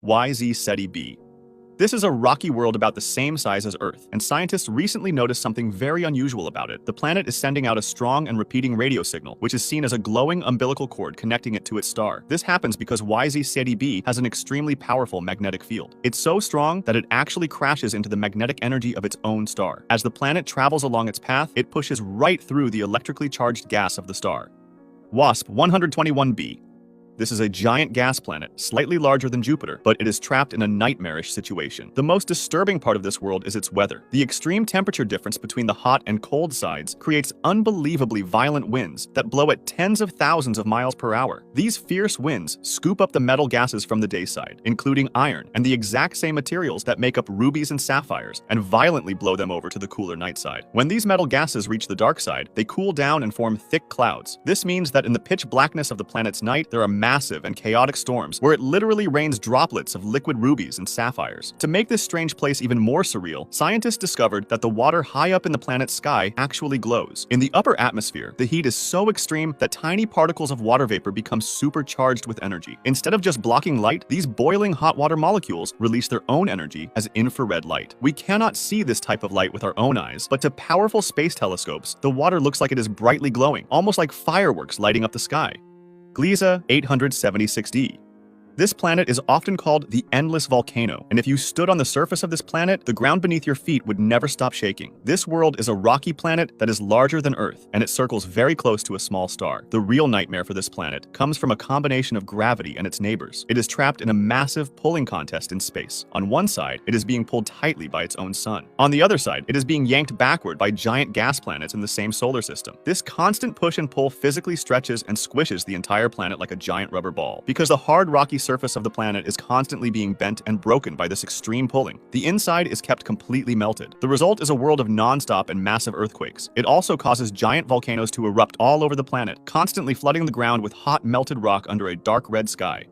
YZ Ceti b. This is a rocky world about the same size as Earth, and scientists recently noticed something very unusual about it. The planet is sending out a strong and repeating radio signal, which is seen as a glowing umbilical cord connecting it to its star. This happens because YZ Ceti b has an extremely powerful magnetic field. It's so strong that it actually crashes into the magnetic energy of its own star. As the planet travels along its path, it pushes right through the electrically charged gas of the star. WASP 121b. This is a giant gas planet, slightly larger than Jupiter, but it is trapped in a nightmarish situation. The most disturbing part of this world is its weather. The extreme temperature difference between the hot and cold sides creates unbelievably violent winds that blow at tens of thousands of miles per hour. These fierce winds scoop up the metal gases from the day side, including iron and the exact same materials that make up rubies and sapphires, and violently blow them over to the cooler night side. When these metal gases reach the dark side, they cool down and form thick clouds. This means that in the pitch blackness of the planet's night, there are massive and chaotic storms where it literally rains droplets of liquid rubies and sapphires. To make this strange place even more surreal, scientists discovered that the water high up in the planet's sky actually glows. In the upper atmosphere, the heat is so extreme that tiny particles of water vapor become supercharged with energy. Instead of just blocking light, these boiling hot water molecules release their own energy as infrared light. We cannot see this type of light with our own eyes, but to powerful space telescopes, the water looks like it is brightly glowing, almost like fireworks lighting up the sky. Gliese 876d. This planet is often called the Endless Volcano, and if you stood on the surface of this planet, the ground beneath your feet would never stop shaking. This world is a rocky planet that is larger than Earth, and it circles very close to a small star. The real nightmare for this planet comes from a combination of gravity and its neighbors. It is trapped in a massive pulling contest in space. On one side, it is being pulled tightly by its own sun. On the other side, it is being yanked backward by giant gas planets in the same solar system. This constant push and pull physically stretches and squishes the entire planet like a giant rubber ball. Because the hard, rocky surface of the planet is constantly being bent and broken by this extreme pulling, the inside is kept completely melted. The result is a world of non-stop and massive earthquakes. It also causes giant volcanoes to erupt all over the planet, constantly flooding the ground with hot melted rock under a dark red sky.